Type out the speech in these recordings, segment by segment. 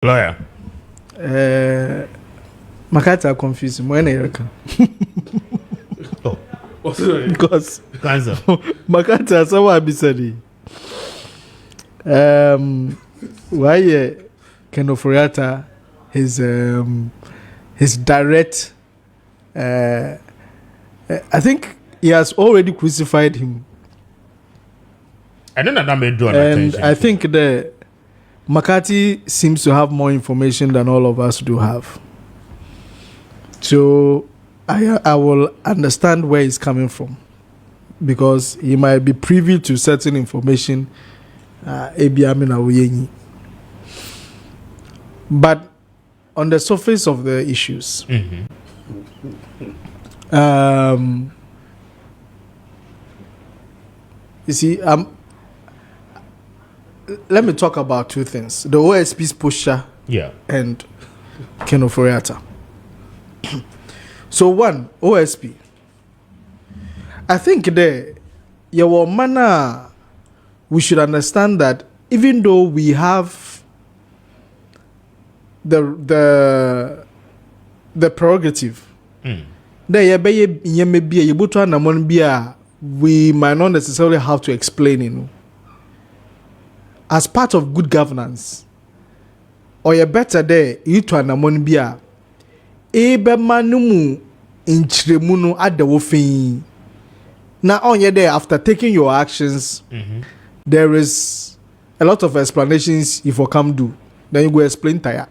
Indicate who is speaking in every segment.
Speaker 1: Lawyer.
Speaker 2: Makata confusing. When
Speaker 1: Oh,
Speaker 2: because
Speaker 1: cancer.
Speaker 2: Makata someone be said. Why Kenoforiata his direct I think he has already crucified him.
Speaker 1: I don't know that may draw
Speaker 2: And
Speaker 1: attention.
Speaker 2: I think the McCarthy seems to have more information than all of us do have. So I will understand where he's coming from, because he might be privy to certain information. But on the surface of the issues, you see, let me talk about two things: the OSP's posture, and Kenoforiata. So one, OSP. I think your manner, we should understand that even though we have the prerogative, we might not necessarily have to explain it. As part of good governance, or you better there, you to anamon bia. Ebe manumu inchremuno at the wofin. Now on your day after taking your actions, there is a lot of explanations if you come do. Then you go explain tire.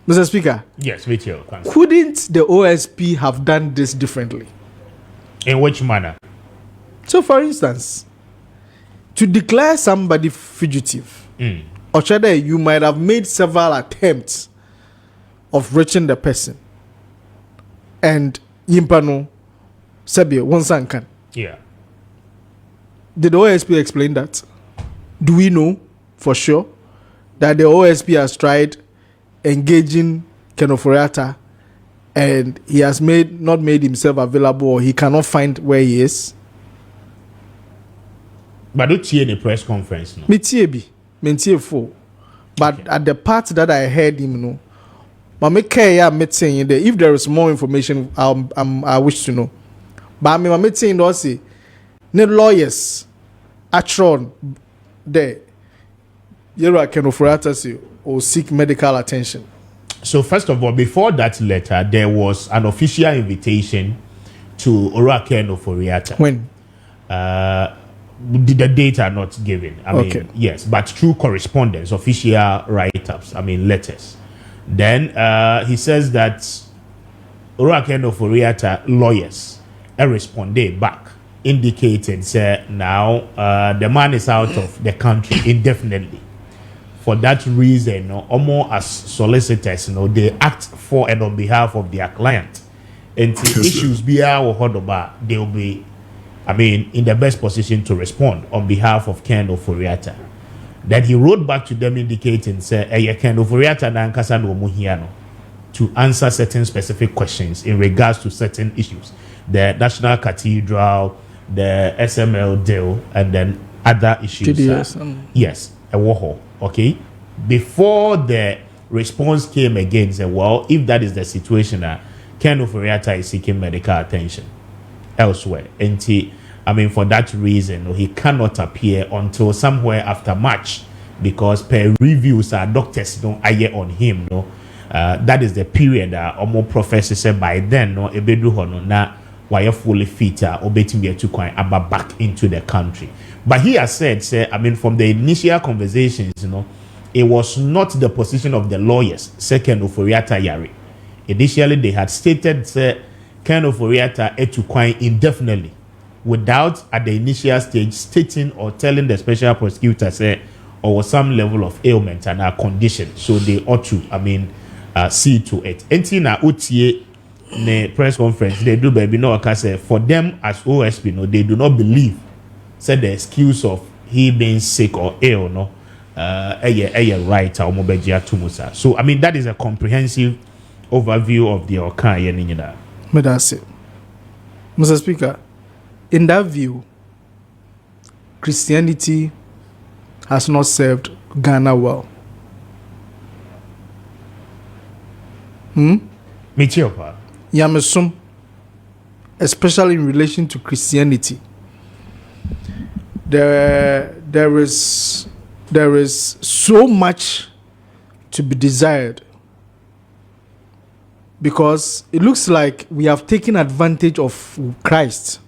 Speaker 2: Mr. Speaker.
Speaker 1: Yes, with you.
Speaker 2: Couldn't the OSP have done this differently?
Speaker 1: In which manner?
Speaker 2: So, for instance, to declare somebody fugitive, or rather, you might have made several attempts of reaching the person, and Yimpano Sabia Wonsankan.
Speaker 1: Yeah.
Speaker 2: Did the OSP explain that? Do we know for sure that the OSP has tried engaging Kenoforiata and he has not made himself available, or he cannot find where he is?
Speaker 1: But don't hear the press conference. No.
Speaker 2: But at the part that I heard him, no. If there is more information, I wish to know. But I'm saying also, no lawyers, Atron, there, you can offer or seek medical attention.
Speaker 1: So first of all, before that letter, there was an official invitation to Oraken Oforiata.
Speaker 2: When?
Speaker 1: The date are not given. I mean, yes, but through correspondence, official write-ups, letters. Then he says that Oraken Oforiata lawyers responded back, indicated, say, now the man is out of the country indefinitely. For that reason, almost as solicitors, they act for and on behalf of their client. And the issues be they'll be, in the best position to respond on behalf of Ken Oforiata. Then he wrote back to them indicating, say, Ken Oforiata na nkasa no muhiano to answer certain specific questions in regards to certain issues. The National Cathedral, the SML deal, and then other issues. Yes, a war. Okay, before the response came again, said, well, if that is the situation, Ken Oforiata is seeking medical attention elsewhere. And for that reason, he cannot appear until somewhere after March, because per reviews, doctors don't eye on him. That is the period almost professors said by then, ebedu hono na why fully fit or betting be to coin about back into the country. But he has said, from the initial conversations, it was not the position of the lawyers, second Oforiata Yari. Initially, they had stated, Ken Oforiata to coin indefinitely, without at the initial stage stating or telling the special prosecutor, or some level of ailment and a condition. So they ought to, see to it. Entina Utie ne press conference, they do baby no say for them as OSP, they do not believe said the excuse of he being sick or ill, right tumusa. So that is a comprehensive overview of the Okan.
Speaker 2: That's it. Mr. Speaker, in that view, Christianity has not served Ghana well.
Speaker 1: Michiopa.
Speaker 2: Yamesum, especially in relation to Christianity. There is so much to be desired, because it looks like we have taken advantage of Christ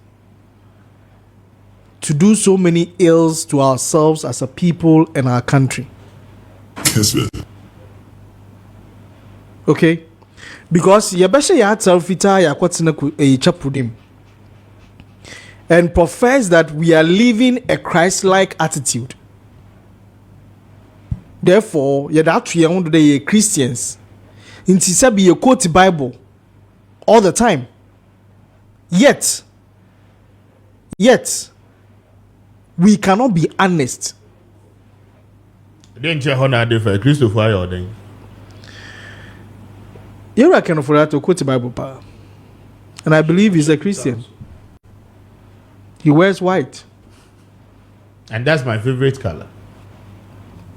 Speaker 2: to do so many ills to ourselves as a people and our country.
Speaker 3: Kessben.
Speaker 2: Okay, because yabesha ya tsalfita ya kwatina ku chapudim and profess that we are living a Christ-like attitude. Therefore, you're Christians. Inti sabi you quote the Bible all the time. Yet, we cannot be honest.
Speaker 1: Didn't you honor for Christopher or then?
Speaker 2: You reckon for that to quote the Bible, pa? And I believe he's a Christian. He wears white.
Speaker 1: And that's my favorite color.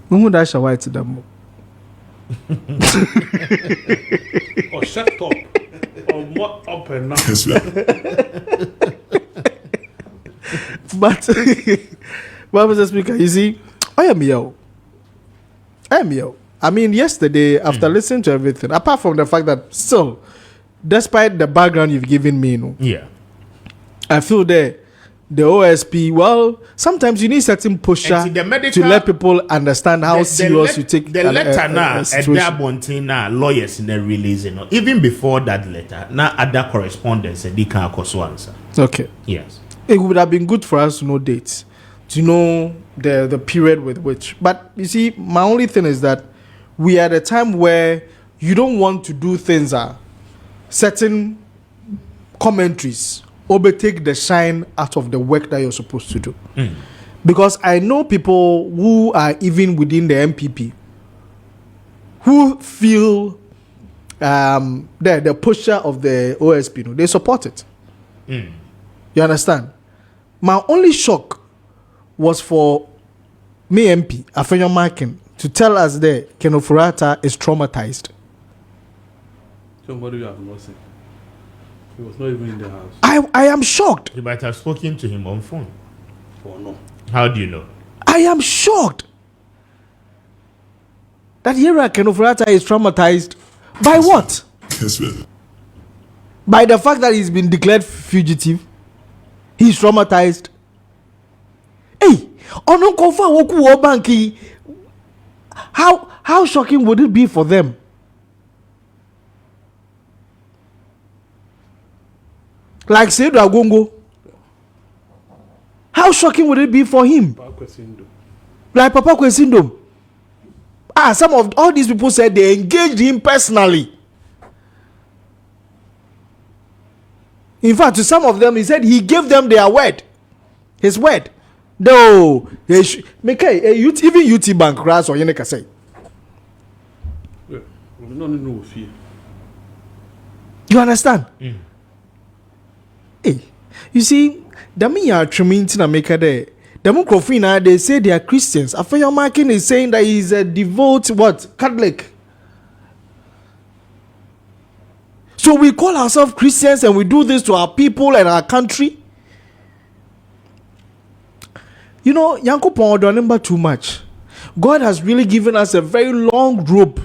Speaker 2: Who dash a white to them?
Speaker 4: Oh, shut up. Oh, what up and now?
Speaker 2: But, Mr. Speaker, you see, I am yo. I mean, yesterday, after listening to everything, apart from the fact that still, despite the background you've given me,
Speaker 1: Yeah.
Speaker 2: I feel that the OSP, well, sometimes you need certain pusher to let people understand how serious you take
Speaker 1: the letter now. At that point, now lawyers in the release, even before that letter, now other correspondence they can answer.
Speaker 2: Okay.
Speaker 1: Yes.
Speaker 2: It would have been good for us to know dates, to know the period with which. But you see, my only thing is that we are at a time where you don't want to do things certain commentaries overtake the shine out of the work that you're supposed to do. Because I know people who are even within the MPP who feel the pusher of the OSP, they support it. You understand? My only shock was for me MP, Kessben MAAKYE, to tell us that Ken Ofori-Atta is traumatized.
Speaker 4: Somebody you have not seen. He was not even in the house.
Speaker 2: I am shocked.
Speaker 1: You might have spoken to him on phone.
Speaker 4: Or no.
Speaker 1: How do you know?
Speaker 2: I am shocked that here Ken Ofori-Atta is traumatized by what?
Speaker 3: Kessben.
Speaker 2: By the fact that he's been declared fugitive. He's traumatized. Hey, Ono Kofa Woku Wobanki. How shocking would it be for them? Like Seydou Agongo. How shocking would it be for him? Like Papa Kwesindo. Some of all these people said they engaged him personally. In fact, to some of them, he said he gave them their word. His word. No. Make even UT Bank crash or Yeneka say. You understand? Hey, you see, the me are trimming in America there. The Mukrofina, they say they are Christians. Kessben MAAKYE is saying that he's a devout Catholic. So we call ourselves Christians and we do this to our people and our country. You know, Yankopon don't remember too much. God has really given us a very long rope.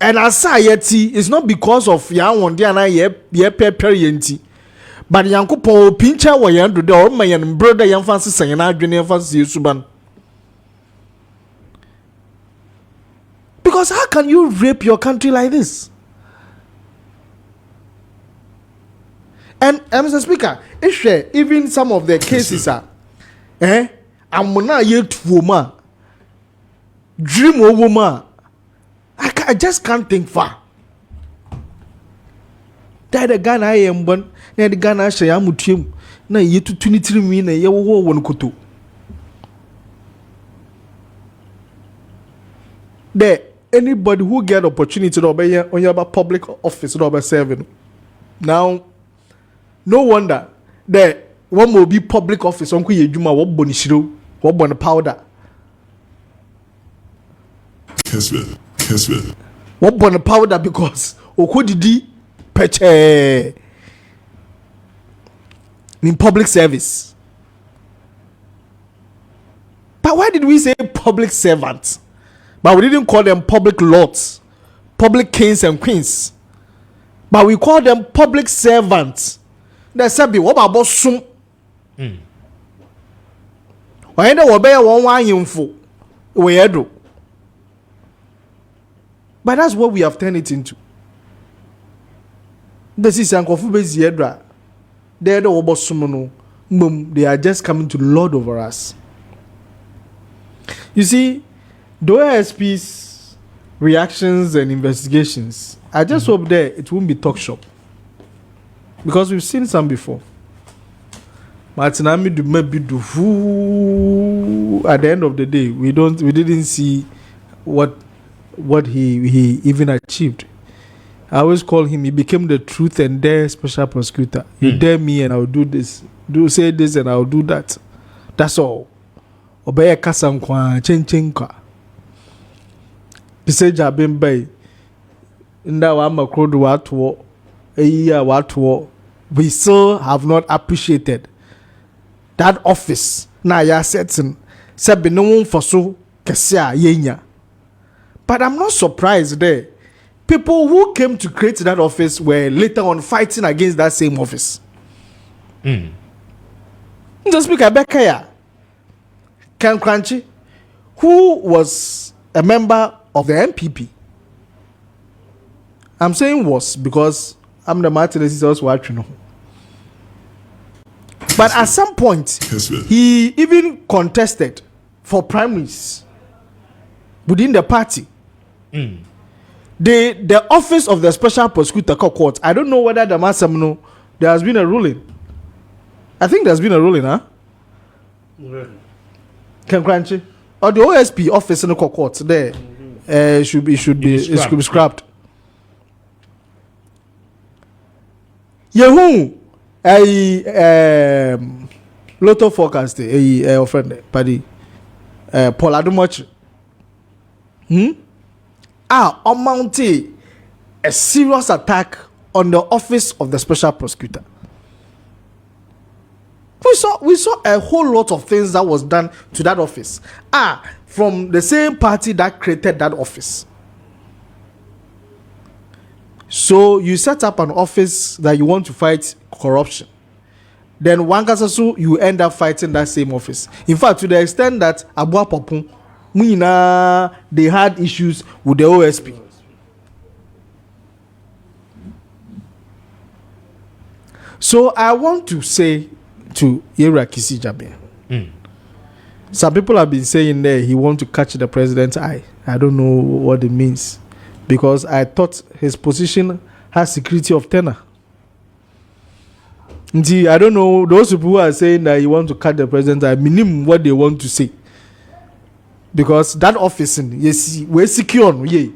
Speaker 2: And asayeti is not because of Yawon Diana ye perienti. But Yankopon pincha wa yandu de or my brother yan fancy saying I dream fancy Suban. Because how can you rape your country like this? And Mr. Speaker, even some of the cases are, I'm not yet woman, dream of woman. I just can't think far. That the Ghana I am one, the Ghana Shayamutim, na yet to 23 minutes, ya wo one kutu. There, anybody who get opportunity to obey on your public office or serving. Now, no wonder that one will be public office on Kuyejuma, what bonishiro, what powder.
Speaker 3: Kessben.
Speaker 2: What born powder because okodidi peche in public service. But why did we say public servants? But we didn't call them public lords, public kings and queens. But we call them public servants. They said, "Be what about some?" Why don't we bear one info? We do. But that's what we have turned it into. This is Uncle Fube's Yedra. They're the Obosumuno. They are just coming to lord over us. You see, the OSP's reactions and investigations, I just hope there it won't be talk shop. Because we've seen some before. Martinami do maybe do at the end of the day, we didn't see what he even achieved. I always call him, he became the truth and dare special prosecutor. You dare me and I'll do this. Say this and I'll do that. That's all. Obey kasam kwa chen kwa. Pise jabin bay. Nda wa makrodu watu eya watu. We still have not appreciated that office. Na ya setting. Sabi no one for so kesia yenya. But I'm not surprised there. People who came to create that office were later on fighting against that same office. Just speak Abekaya. Ken Crunchy, who was a member of the MPP. I'm saying was because I'm the Martinez is also watching. But at some point, he even contested for primaries within the party. The office of the special prosecutor court, I don't know whether the Masamno, there has been a ruling. I think there's been a ruling, huh? Ken Crunchy, or the OSP office in the court there should be scrapped. Yehu, Lotto forecast, friend, Paddy, Paul Adumoch. Mounted a serious attack on the office of the special prosecutor. We saw a whole lot of things that was done to that office. From the same party that created that office. So you set up an office that you want to fight corruption. Then one kasasu you end up fighting that same office. In fact, to the extent that Abua Popun, they had issues with the OSP. So I want to say to Ira Kisi Jabe. Some people have been saying there he want to catch the president's eye. I don't know what it means. Because I thought his position has security of tenor. I don't know, those people who are saying that he want to catch the president's eye, minimum what they want to say. Because that office, yes, we're secure. Yeah.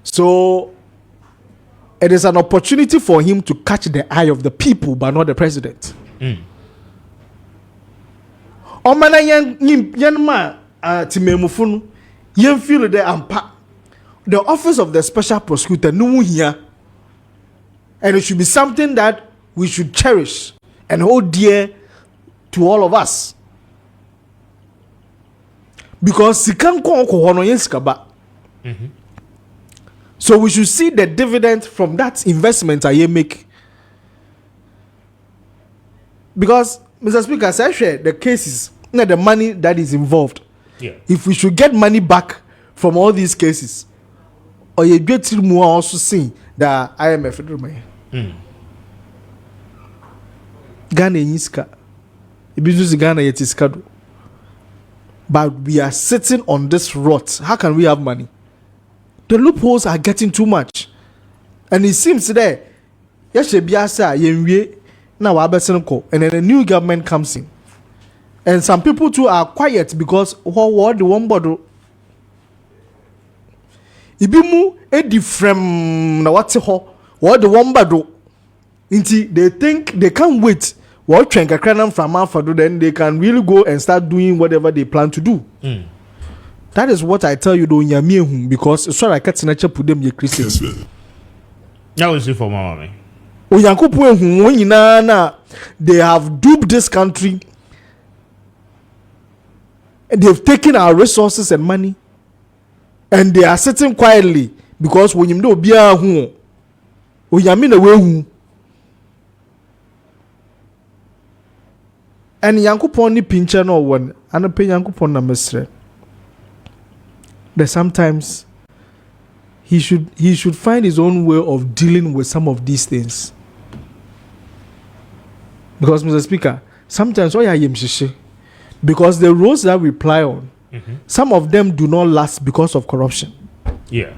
Speaker 2: So it is an opportunity for him to catch the eye of the people, but not the president. Omana yanma timemufunu yen feel the ampa. The office of the special prosecutor no here, and it should be something that we should cherish and hold dear to all of us. Because so we should see the dividend from that investment I make. Because Mr. Speaker, I share the cases, the money that is involved.
Speaker 1: Yeah.
Speaker 2: If we should get money back from all these cases, or you get to more also see the IMF. Ghana yiska, ibizu Ghana yetiskado. But we are sitting on this rot. How can we have money? The loopholes are getting too much, and it seems there. Yes, now and then a new government comes in, and some people too are quiet because what the one bottle. Ibimu edi from na what's what the one bottle. They think they can't wait. What Cranham from Alpha do, then they can really go and start doing whatever they plan to do. That is what I tell you, though, Yamiehum, because it's I can't snatch up with them, ye Christians.
Speaker 3: Kessben.
Speaker 1: That was it for Mama.
Speaker 2: They have duped this country. And they've taken our resources and money. And they are sitting quietly because when you know be a who, when you mean a way who, and Yankupon ni pincher no one, and a pay Yankupon na mesre. But sometimes he should find his own way of dealing with some of these things. Because, Mr. Speaker, sometimes because the roads that we ply on, some of them do not last because of corruption.
Speaker 1: Yeah.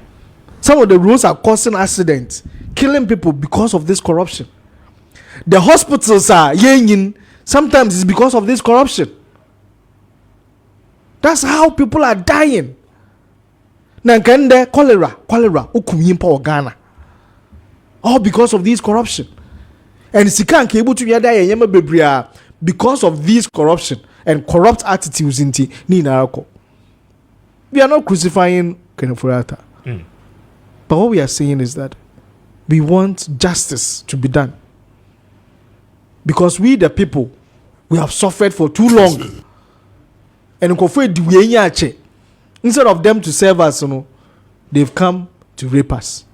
Speaker 2: Some of the roads are causing accidents, killing people because of this corruption. The hospitals are yin. Sometimes it's because of this corruption. That's how people are dying. Nankende cholera, ukumyimpa Ghana. All because of this corruption. And Sikan able to yema bebria because of this corruption and corrupt attitudes in Ninarako. We are not crucifying Kenefurata. But what we are saying is that we want justice to be done. Because we the people, we have suffered for too long. And instead of them to serve us, they've come to rape us.